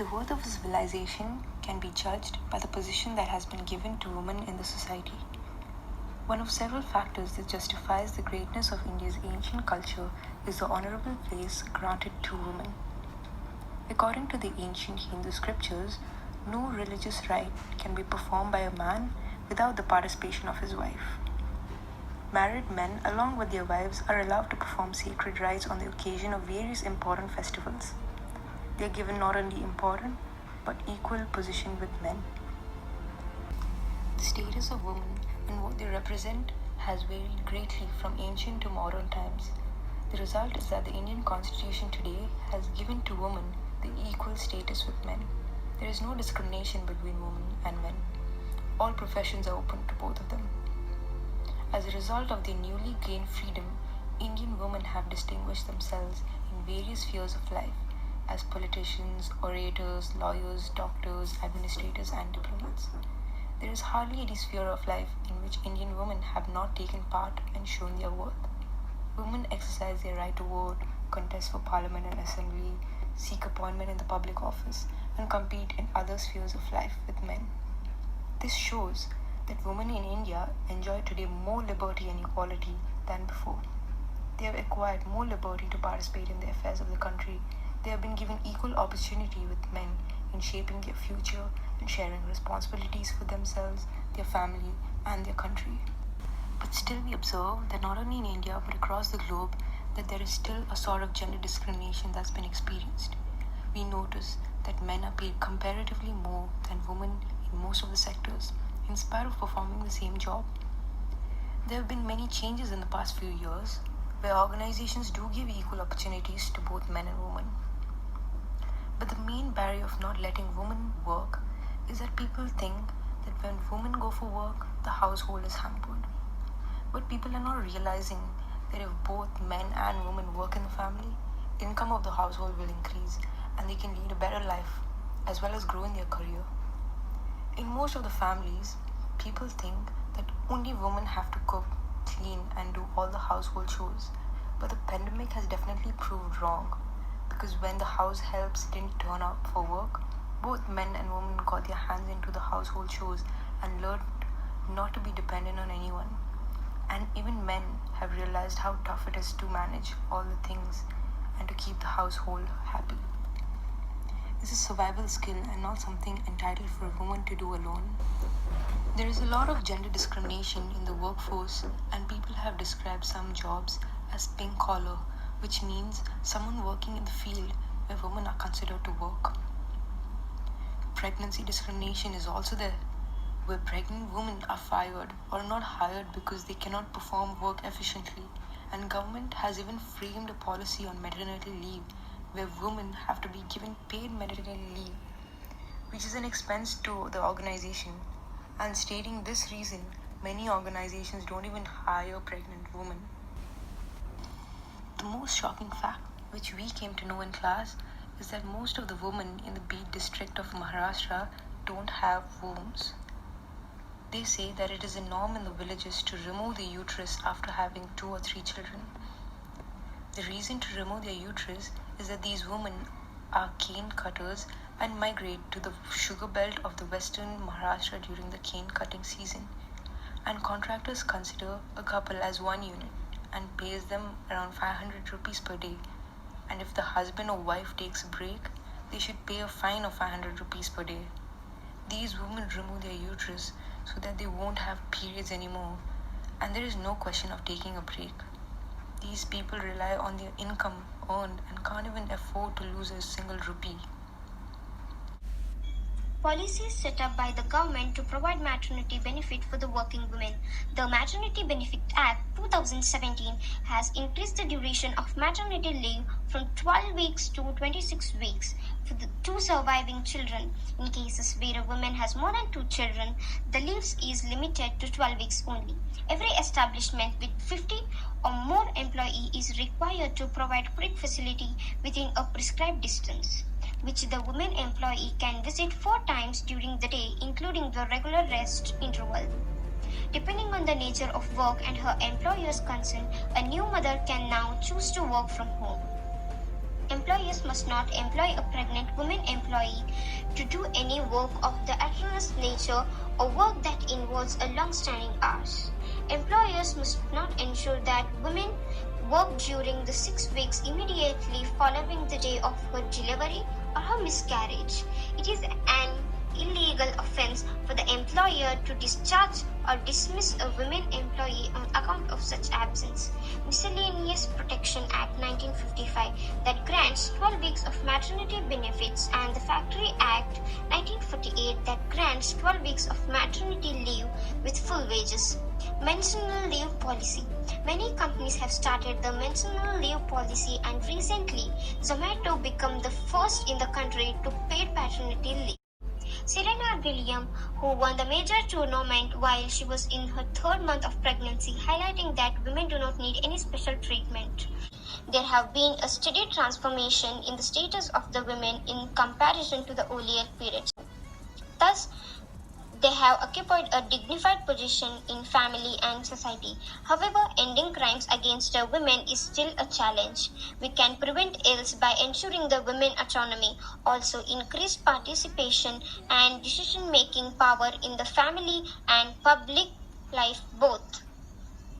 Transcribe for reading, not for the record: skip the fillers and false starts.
The worth of a civilization can be judged by the position that has been given to women in the society. One of several factors that justifies the greatness of India's ancient culture is the honorable place granted to women. According to the ancient Hindu scriptures, no religious rite can be performed by a man without the participation of his wife. Married men, along with their wives, are allowed to perform sacred rites on the occasion of various important festivals. They are given not only important but equal position with men. The status of women and what they represent has varied greatly from ancient to modern times. The result is that the Indian Constitution today has given to women the equal status with men. There is no discrimination between women and men. All professions are open to both of them. As a result of their newly gained freedom, Indian women have distinguished themselves in various spheres of life as politicians, orators, lawyers, doctors, administrators, and diplomats. There is hardly any sphere of life in which Indian women have not taken part and shown their worth. Women exercise their right to vote, contest for parliament and assembly, seek appointment in the public office, and compete in other spheres of life with men. This shows that women in India enjoy today more liberty and equality than before. They have acquired more liberty to participate in the affairs of the country. They have been given equal opportunity with men in shaping their future and sharing responsibilities for themselves, their family, and their country. But still we observe that not only in India but across the globe that there is still a sort of gender discrimination that's been experienced. We notice that men are paid comparatively more than women in most of the sectors, in spite of performing the same job. There have been many changes in the past few years where organizations do give equal opportunities to both men and women. But the main barrier of not letting women work is that people think that when women go for work, the household is hampered. But people are not realizing that if both men and women work in the family, income of the household will increase and they can lead a better life as well as grow in their career. In most of the families, people think that only women have to cook, clean, and do all the household chores. But the pandemic has definitely proved wrong, because when the house helps didn't turn up for work, both men and women got their hands into the household chores and learned not to be dependent on anyone. And even men have realized how tough it is to manage all the things and to keep the household happy. It's a survival skill and not something entitled for a woman to do alone. There is a lot of gender discrimination in the workforce, and people have described some jobs as pink collar, which means someone working in the field where women are considered to work. Pregnancy discrimination is also there, where pregnant women are fired or not hired because they cannot perform work efficiently, and government has even framed a policy on maternity leave where women have to be given paid maternity leave, which is an expense to the organization. And stating this reason, many organizations don't even hire pregnant women. The most shocking fact, which we came to know in class, is that most of the women in the Beed district of Maharashtra don't have wombs. They say that it is a norm in the villages to remove the uterus after having 2 or 3 children. The reason to remove their uterus is that these women are cane cutters and migrate to the sugar belt of the western Maharashtra during the cane cutting season. And contractors consider a couple as one unit and pays them around 500 rupees per day. And if the husband or wife takes a break, they should pay a fine of 500 rupees per day. These women remove their uterus so that they won't have periods anymore, and there is no question of taking a break. These people rely on their income earned and can't even afford to lose a single rupee. Policies set up by the government to provide maternity benefit for the working women. The Maternity Benefit Act 2017 has increased the duration of maternity leave from 12 weeks to 26 weeks for the 2 surviving children. In cases where a woman has more than 2 children, the leave is limited to 12 weeks only. Every establishment with 50 or more employees is required to provide cricket facility within a prescribed distance, which the woman employee can visit 4 times during the day, including the regular rest interval. Depending on the nature of work and her employer's consent, a new mother can now choose to work from home. Employers must not employ a pregnant woman employee to do any work of the arduous nature or work that involves a long-standing hours. Employers must not ensure that women work during the 6 weeks immediately following the day of her delivery or her miscarriage. It is an illegal offense for the employer to discharge or dismiss a women employee on account of such absence. Miscellaneous Protection Act 1955 that grants 12 weeks of maternity benefits and the Factory Act 1948 that grants 12 weeks of maternity leave with full wages. Maternal leave policy. Many companies have started the maternal leave policy, and recently Zomato became the first in the country to paid paternity leave. Serena Williams, who won the major tournament while she was in her 3rd month of pregnancy, highlighting that women do not need any special treatment. There have been a steady transformation in the status of the women in comparison to the earlier periods. Thus, they have occupied a dignified position in family and society. However, ending crimes against women is still a challenge. We can prevent ills by ensuring the women autonomy, also increased participation and decision-making power in the family and public life both.